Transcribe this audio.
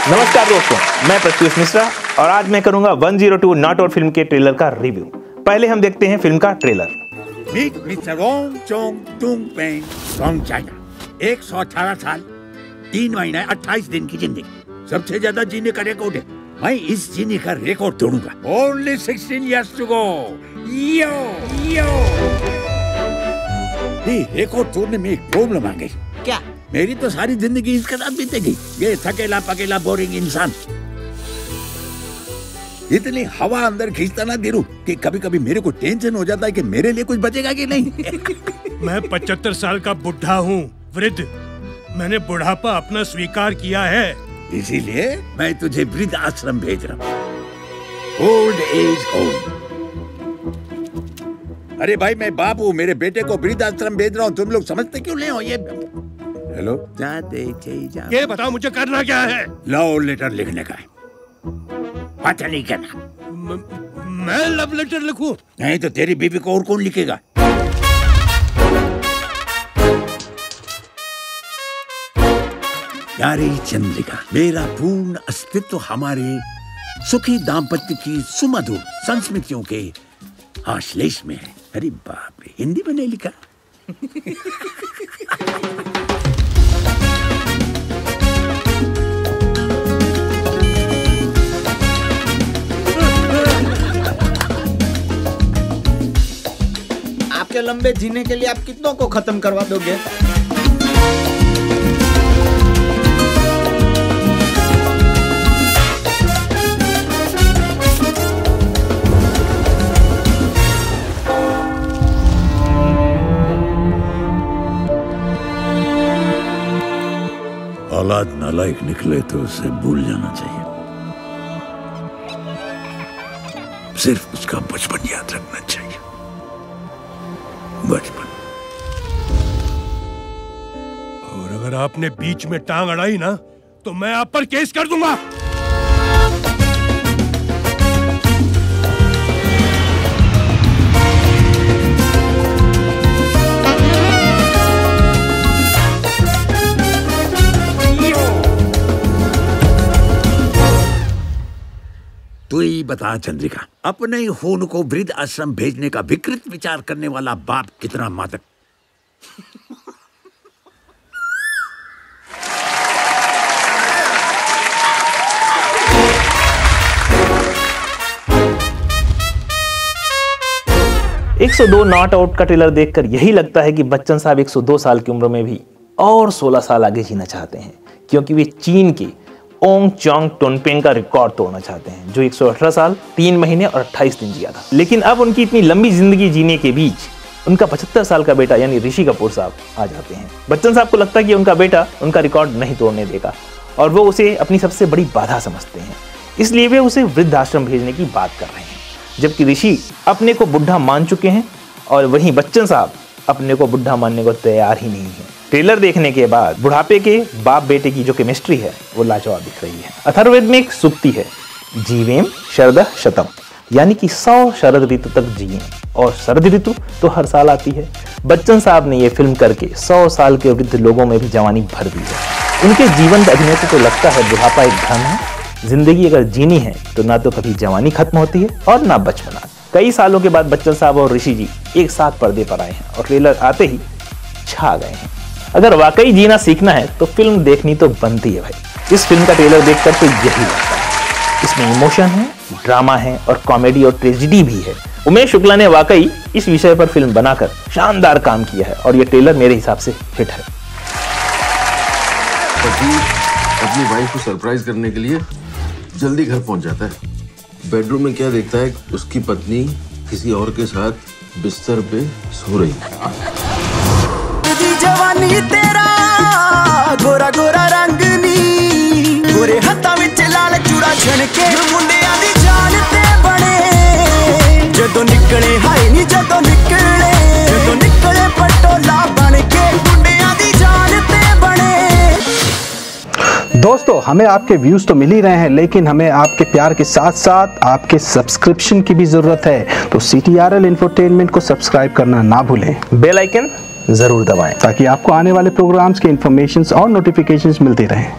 नमस्कार दोस्तों, मैं प्रत्युष मिश्रा और आज मैं करूंगा 102 नॉट आउट फिल्म के ट्रेलर का रिव्यू। पहले हम देखते हैं फिल्म का trailer. Meet mister Wong Chong Tung Peng from China. 118 साल 3 महीने 28 दिन की जिंदगी, सबसे ज्यादा जीने का रिकॉर्ड है। मैं इस जीने का रिकॉर्ड तोड़ूंगा। Only 16 years to go। Yo yo ये रिकॉर्ड तोड़ने में एक प्रॉब्लम आ गई। क्या? मेरी तो सारी जिंदगी इसके साथ बीतेगी। ये थकेला पकेला बोरिंग इंसान इतनी हवा अंदर खींचता ना धीरू कि कभी कभी मेरे को टेंशन हो जाता है कि मेरे लिए कुछ बचेगा कि नहीं। मैं 75 साल का बुढ़ा हूँ, वृद्ध। मैंने बुढ़ापा अपना स्वीकार किया है, इसीलिए मैं तुझे वृद्ध आश्रम भेज रहा हूँ। Old age home. अरे भाई मैं बाप हूँ, मेरे बेटे को वृद्ध आश्रम भेज रहा हूँ। तुम लोग समझते क्यों नहीं हो? ये हेलो, ये बताओ मुझे करना क्या है? लव लेटर लिखने का है। पता नहीं करना। मैं लव लेटर लिखूं? नहीं तो तेरी बीवी को और कौन लिखेगा? प्यारी चंद्रिका, मेरा पूर्ण अस्तित्व हमारे सुखी दाम्पत्य की सुमधुर संस्मृतियों के आश्लेष में है। अरे बाप रे, हिंदी में नहीं लिखा। आपके लंबे जीने के लिए आप कितनों को खत्म करवा दोगे? औलाद नालायक निकले तो उसे भूल जाना चाहिए। सिर्फ उसका बचपन याद रखना चाहिए। बचपन। और अगर आपने बीच में टांग अड़ाई ना तो मैं आप पर केस कर दूंगा। तू ही बता चंद्रिका, अपने ही खून को वृद्ध आश्रम भेजने का विकृत विचार करने वाला बाप कितना मादक। $102 नॉट आउट का ट्रेलर देखकर यही लगता है कि बच्चन साहब 102 साल की उम्र में भी और 16 साल आगे जीना चाहते हैं, क्योंकि वे चीन के ओंग चोंग टोनपेंग का रिकॉर्ड तोड़ना चाहते हैं, जो 118 साल 3 महीने और 28 दिन जिया था। लेकिन अब उनकी इतनी लंबी जिंदगी जीने के बीच उनका 75 साल का बेटा यानी ऋषि कपूर साहब आ जाते हैं। बच्चन साहब को लगता है कि उनका बेटा उनका रिकॉर्ड नहीं तोड़ने देगा और वो उसे अपनी सबसे बड़ी बाधा समझते हैं, इसलिए वे उसे वृद्धाश्रम भेजने की बात कर रहे हैं। जबकि ऋषि अपने को बुढ़ा मान चुके हैं और वहीं बच्चन साहब अपने को बुढ़ा मानने को तैयार ही नहीं है। ट्रेलर देखने के बाद बुढ़ापे के बाप बेटे की जो केमिस्ट्री है वो लाजवाब दिख रही है। अथर्ववेद में एक सूक्ति है, जीवेम शरदः शतम, यानी कि 100 शरद ऋतु तक जिए, और शरद ऋतु तो हर साल आती है। बच्चन साहब ने ये फिल्म करके 100 साल के वृद्ध लोगों में भी जवानी भर दी है। उनके जीवन अभिनय से तो लगता है बुढ़ापा एक धर्म है। जिंदगी अगर जीनी है तो ना तो कभी जवानी खत्म होती है और ना बचपना। कई सालों के बाद बच्चन साहब और ऋषि जी एक साथ पर्दे पर आए हैं और ट्रेलर आते ही छा गए हैं। अगर वाकई जीना सीखना है तो फिल्म देखनी तो बनती है भाई। इस फिल्म का ट्रेलर देखकर तो यही लगता है। इसमें इमोशन है, ड्रामा है और कॉमेडी और ट्रेजेडी भी है। उमेश शुक्ला ने वाकई इस विषय पर फिल्म बनाकर शानदार काम किया है और ये ट्रेलर मेरे हिसाब से हिट है। पति अपनी वाइफ को सरप्राइज करने के लिए जल्दी घर पहुंच जाता है। बेडरूम में क्या देखता है, उसकी पत्नी किसी और के साथ बिस्तर पे सो रही है। जवानी तेरा गोरा गोरा रंग नी, गोरे हत्था विच लाल चूड़ा छणके, मुंडियां दी जान ते बने जदों निकले, हाय नी जदों निकले पटोला बन के, मुंडियां दी जान ते बने। दोस्तों, हमें आपके व्यूज तो मिल ही रहे हैं, लेकिन हमें आपके प्यार के साथ साथ आपके सब्सक्रिप्शन की भी जरूरत है। तो CTRL इंफोटेनमेंट को सब्सक्राइब करना ना भूलें, बेल आइकन जरूर दबाएं ताकि आपको आने वाले प्रोग्राम्स के इंफॉर्मेशंस और नोटिफिकेशंस मिलते रहें।